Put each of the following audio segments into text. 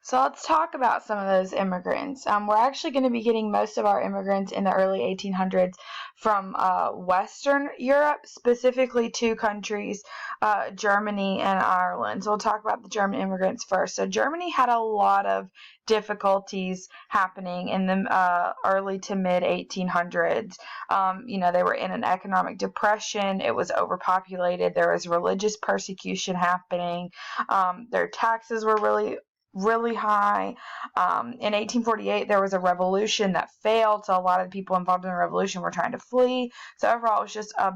So let's talk about some of those immigrants. We're actually going to be getting most of our immigrants in the early 1800s from Western Europe, specifically two countries, Germany and Ireland. So we'll talk about the German immigrants first. So Germany had a lot of difficulties happening in the early to mid 1800s. They were in an economic depression. It was overpopulated. There was religious persecution happening. Their taxes were really high. In 1848, there was a revolution that failed, so a lot of people involved in the revolution were trying to flee. So overall, it was just a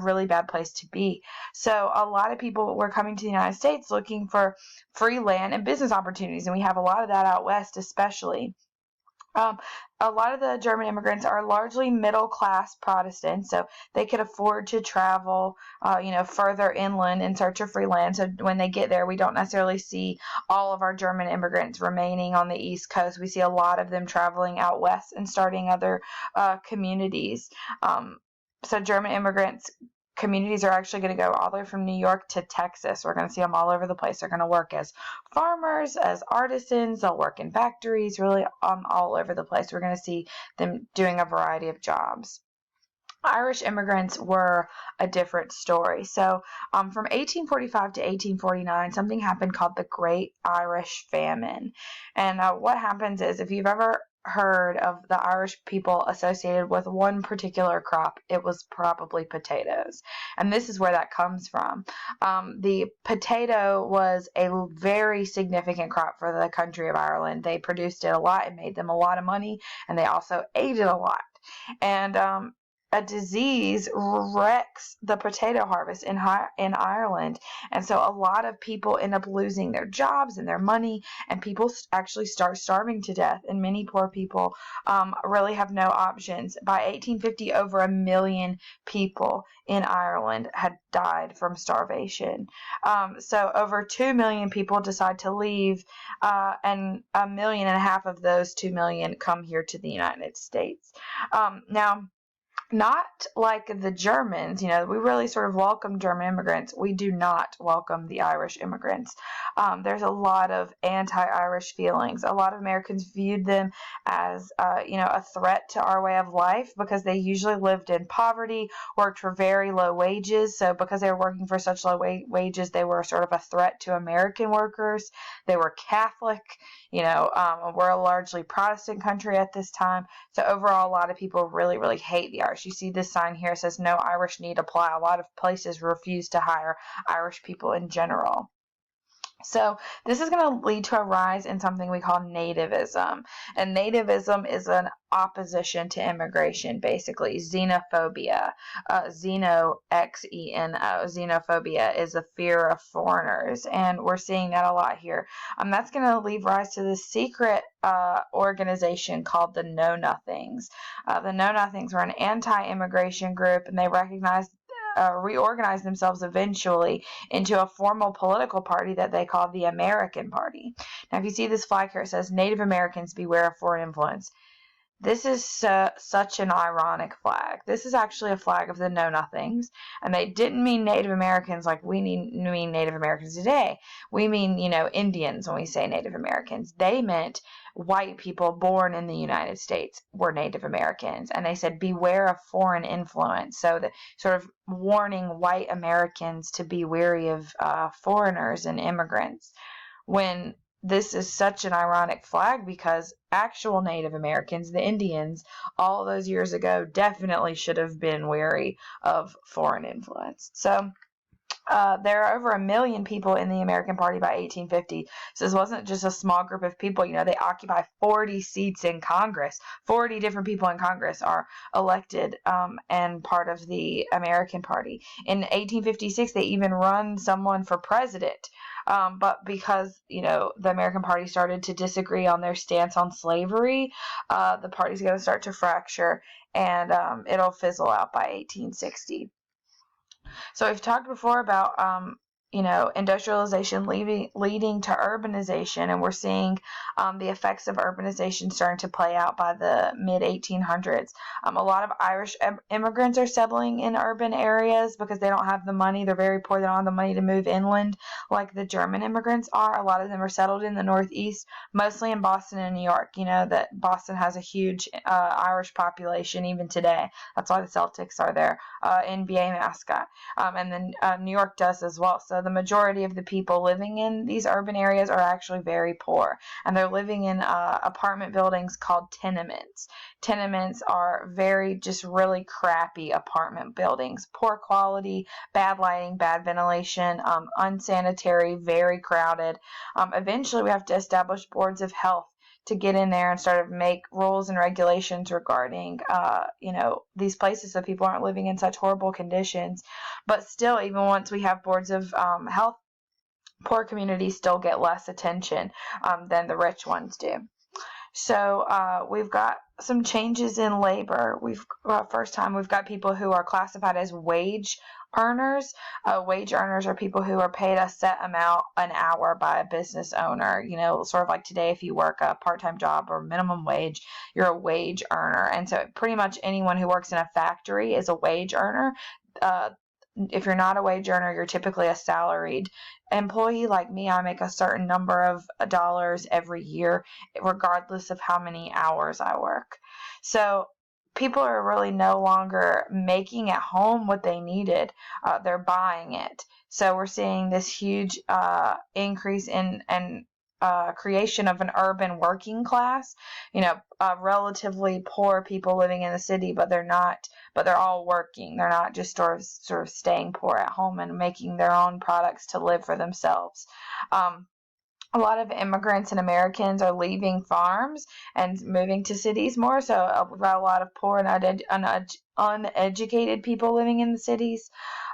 really bad place to be. So a lot of people were coming to the United States looking for free land and business opportunities, and we have a lot of that out west, especially. A lot of the German immigrants are largely middle-class Protestants, so they could afford to travel, further inland in search of free land. So when they get there, we don't necessarily see all of our German immigrants remaining on the East Coast. We see a lot of them traveling out west and starting other communities. So German immigrants communities are actually going to go all the way from New York to Texas. We're going to see them all over the place. They're going to work as farmers, as artisans. They'll work in factories, really all over the place. We're going to see them doing a variety of jobs. Irish immigrants were a different story. So from 1845 to 1849, something happened called the Great Irish Famine. And what happens is, if you've ever heard of the Irish people associated with one particular crop, it was probably potatoes. And this is where that comes from. The potato was a very significant crop for the country of Ireland. They produced it a lot. It made them a lot of money, and they also ate it a lot. And a disease wrecks the potato harvest in Ireland, and so a lot of people end up losing their jobs and their money, and people actually start starving to death, and many poor people really have no options. By 1850, over 1 million people in Ireland had died from starvation. So over 2 million people decide to leave, and 1.5 million of those 2 million come here to the United States. Now, not like the Germans, we really sort of welcome German immigrants. We do not welcome the Irish immigrants. There's a lot of anti-Irish feelings. A lot of Americans viewed them as, a threat to our way of life, because they usually lived in poverty, worked for very low wages. So because they were working for such low wages, they were sort of a threat to American workers. They were Catholic. We're a largely Protestant country at this time. So overall, a lot of people really, really hate the Irish. You see this sign here, it says no Irish need apply. A lot of places refuse to hire Irish people in general. So this is going to lead to a rise in something we call nativism. And nativism is an opposition to immigration, basically. Xenophobia. Xeno, X-E-N-O. Xenophobia is a fear of foreigners. And we're seeing that a lot here. That's going to leave rise to this secret organization called the Know Nothings. The Know Nothings were an anti-immigration group, and they reorganized themselves eventually into a formal political party that they called the American Party. Now, if you see this flag here, it says, Native Americans beware of foreign influence. This is such an ironic flag. This is actually a flag of the Know Nothings, and they didn't mean Native Americans like we mean Native Americans today. We mean, Indians when we say Native Americans. They meant white people born in the United States were Native Americans, and they said beware of foreign influence. So the sort of warning white Americans to be wary of foreigners and immigrants, when this is such an ironic flag, because actual Native Americans, the Indians, all those years ago, definitely should have been wary of foreign influence. So there are over 1 million people in the American Party by 1850. So this wasn't just a small group of people. They occupy 40 seats in Congress. 40 different people in Congress are elected and part of the American Party. In 1856, they even run someone for president. But because, the American Party started to disagree on their stance on slavery, the party's going to start to fracture, and it'll fizzle out by 1860. So we've talked before about industrialization leading to urbanization, and we're seeing the effects of urbanization starting to play out by the mid 1800s. A lot of Irish immigrants are settling in urban areas because they don't have the money. They're very poor. They don't have the money to move inland like the German immigrants are. A lot of them are settled in the Northeast, mostly in Boston and New York. You know that Boston has a huge Irish population even today. That's why the Celtics are their NBA mascot. And then New York does as well. So the majority of the people living in these urban areas are actually very poor, and they're living in apartment buildings called tenements. Tenements are just really crappy apartment buildings, poor quality, bad lighting, bad ventilation, unsanitary, very crowded. Eventually, we have to establish boards of health to get in there and sort of make rules and regulations regarding, these places so people aren't living in such horrible conditions. But still, even once we have boards of health, poor communities still get less attention than the rich ones do. So we've got some changes in labor. First time we've got people who are classified as wage earners. Wage earners are people who are paid a set amount an hour by a business owner. Sort of like today, if you work a part-time job or minimum wage, you're a wage earner. And so pretty much anyone who works in a factory is a wage earner. If you're not a wage earner, you're typically a salaried employee. Like me, I make a certain number of dollars every year, regardless of how many hours I work. So people are really no longer making at home what they needed. They're buying it. So we're seeing this huge increase in creation of an urban working class. Relatively poor people living in the city, but they're all working. They're not just sort of staying poor at home and making their own products to live for themselves. A lot of immigrants and Americans are leaving farms and moving to cities more. So we've got a lot of poor and uneducated people living in the cities.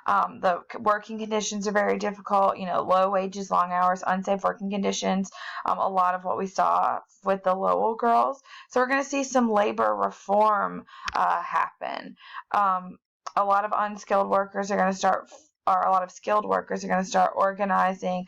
The working conditions are very difficult. Low wages, long hours, unsafe working conditions. A lot of what we saw with the Lowell girls. So we're going to see some labor reform happen. A lot of unskilled workers are going to start, or a lot of skilled workers are going to start organizing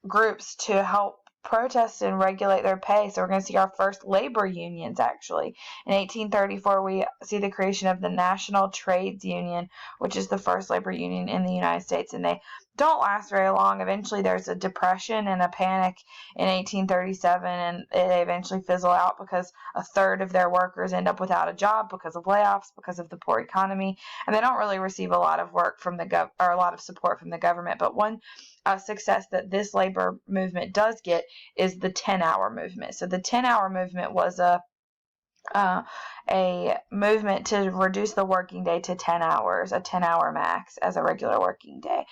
groups to help protest and regulate their pay. So we're going to see our first labor unions, actually. In 1834, we see the creation of the National Trades Union, which is the first labor union in the United States, and they don't last very long. Eventually, there's a depression and a panic in 1837, and they eventually fizzle out because a third of their workers end up without a job because of layoffs, because of the poor economy, and they don't really receive a lot of work from or a lot of support from the government. But one success that this labor movement does get is the 10-hour movement. So the 10-hour movement was a movement to reduce the working day to 10 hours, a 10-hour max as a regular working day,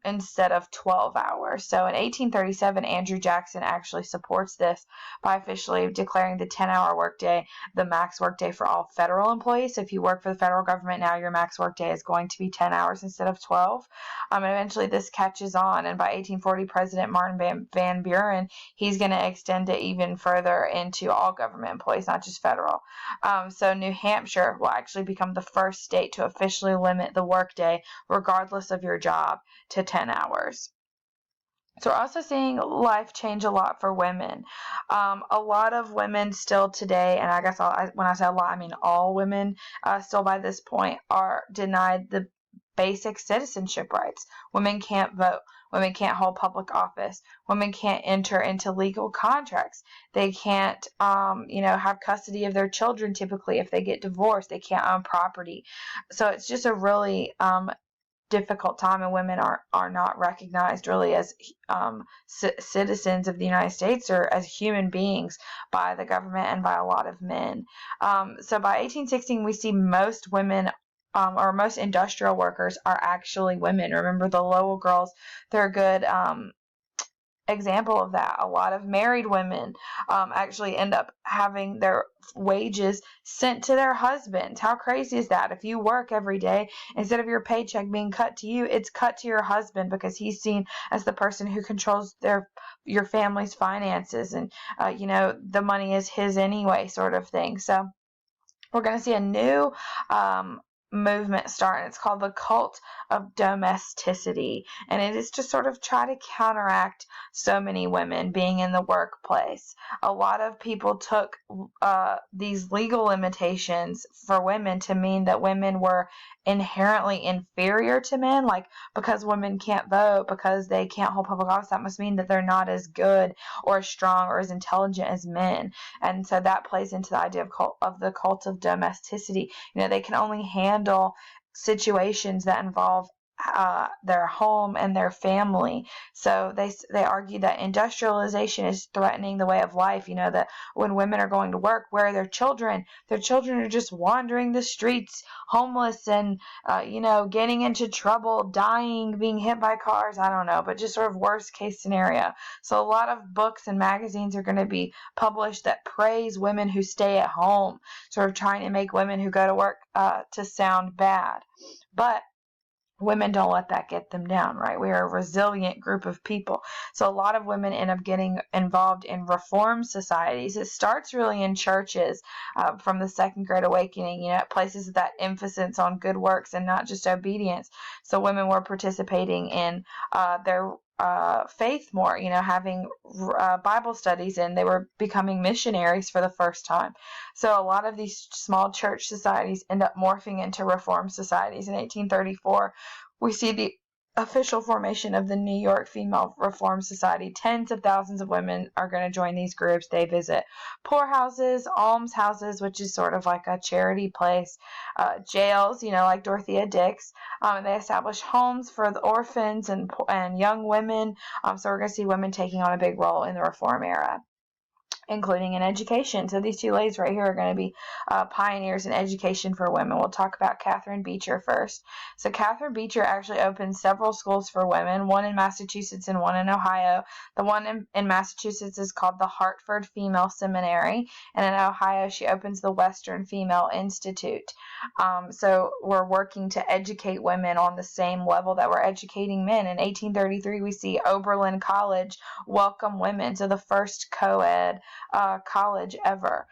instead of 12 hours. So in 1837, Andrew Jackson actually supports this by officially declaring the 10-hour workday the max workday for all federal employees. So if you work for the federal government now, your max workday is going to be 10 hours instead of 12. And eventually this catches on, and by 1840, President Martin Van Buren, he's going to extend it even further into all government employees, not just federal. So New Hampshire will actually become the first state to officially limit the workday, regardless of your job, to 10 hours. So we're also seeing life change a lot for women. A lot of women still today, and I guess when I say a lot, I mean all women still by this point, are denied the basic citizenship rights. Women can't vote. Women can't hold public office. Women can't enter into legal contracts. They can't, have custody of their children. Typically, if they get divorced, they can't own property. So it's just a really difficult time, and women are not recognized really as citizens of the United States or as human beings by the government and by a lot of men. So by 1816, we see most women or most industrial workers are actually women. Remember the Lowell girls, they're a good example of that. A lot of married women actually end up having their wages sent to their husbands. How crazy is that? If you work every day, instead of your paycheck being cut to you, it's cut to your husband because he's seen as the person who controls your family's finances, and the money is his anyway, sort of thing. So we're going to see a new movement start, and it's called the cult of domesticity, and it is to sort of try to counteract so many women being in the workplace. A lot of people took these legal limitations for women to mean that women were inherently inferior to men, like because women can't vote, because they can't hold public office, that must mean that they're not as good or as strong or as intelligent as men. And so that plays into the idea of the cult of domesticity. They can only handle situations that involve their home and their family. So they argue that industrialization is threatening the way of life. That when women are going to work, where are their children? Their children are just wandering the streets, homeless, and getting into trouble, dying, being hit by cars. I don't know, but just sort of worst case scenario. So a lot of books and magazines are going to be published that praise women who stay at home, sort of trying to make women who go to work to sound bad. But women don't let that get them down, right? We are a resilient group of people. So a lot of women end up getting involved in reform societies. It starts really in churches from the Second Great Awakening, places that emphasis on good works and not just obedience. So women were participating in their faith more, having Bible studies, and they were becoming missionaries for the first time. So a lot of these small church societies end up morphing into reform societies. In 1834, we see the official formation of the New York Female Reform Society. Tens of thousands of women are going to join these groups. They visit poorhouses, almshouses, which is sort of like a charity place, jails, like Dorothea Dix. They establish homes for the orphans and young women. So we're going to see women taking on a big role in the reform era, including in education. So these two ladies right here are going to be pioneers in education for women. We'll talk about Catherine Beecher first. So Catherine Beecher actually opened several schools for women, one in Massachusetts and one in Ohio. The one in Massachusetts is called the Hartford Female Seminary, and in Ohio she opens the Western Female Institute. So we're working to educate women on the same level that we're educating men. In 1833, we see Oberlin College welcome women, so the first co-ed college ever.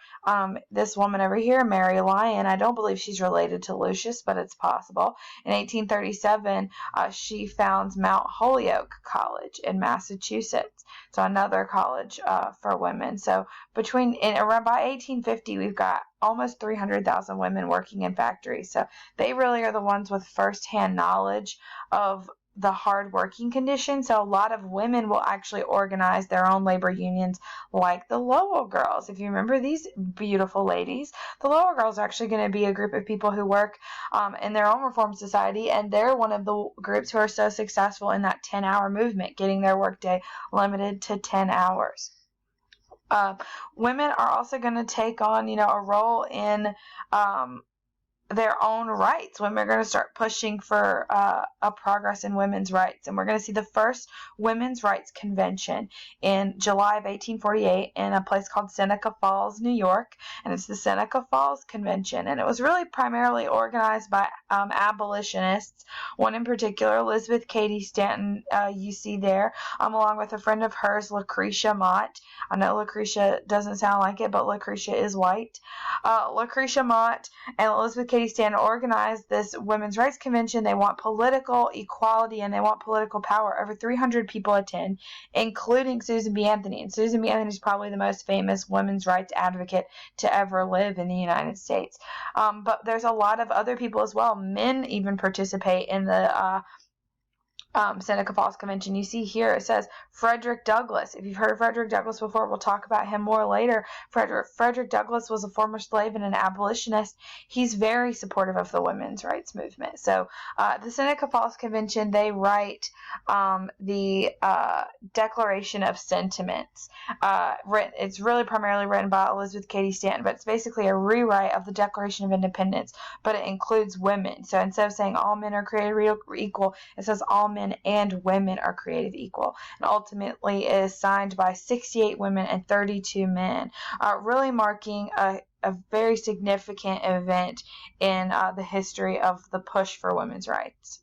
This woman over here, Mary Lyon, I don't believe she's related to Lucius, but it's possible. In 1837, she founds Mount Holyoke College in Massachusetts, so another college for women. So around by 1850, we've got almost 300,000 women working in factories. So they really are the ones with firsthand knowledge of the hard working conditions. So a lot of women will actually organize their own labor unions, like the Lowell Girls. If you remember these beautiful ladies, the Lowell Girls are actually going to be a group of people who work in their own reform society, and they're one of the groups who are so successful in that 10-hour movement, getting their workday limited to 10 hours. Women are also going to take on, a role in their own rights. Women are going to start pushing for a progress in women's rights, and we're going to see the first women's rights convention in July of 1848 in a place called Seneca Falls, New York, and it's the Seneca Falls Convention, and it was really primarily organized by abolitionists. One in particular, Elizabeth Cady Stanton, you see there, along with a friend of hers, Lucretia Mott. I know Lucretia doesn't sound like it, but Lucretia is white. Lucretia Mott and Elizabeth Cady Stanton organized this women's rights convention. They want political equality and they want political power. Over 300 people attend, including Susan B. Anthony. And Susan B. Anthony is probably the most famous women's rights advocate to ever live in the United States. But there's a lot of other people as well. Men even participate in the Seneca Falls Convention. You see here it says Frederick Douglass. If you've heard of Frederick Douglass before, we'll talk about him more later. Frederick Douglass was a former slave and an abolitionist. He's very supportive of the women's rights movement. So the Seneca Falls Convention, they write the Declaration of Sentiments. It's really primarily written by Elizabeth Cady Stanton, but it's basically a rewrite of the Declaration of Independence, but it includes women. So instead of saying all men are created equal, it says all men and women are created equal, and ultimately it is signed by 68 women and 32 men, really marking a very significant event in the history of the push for women's rights.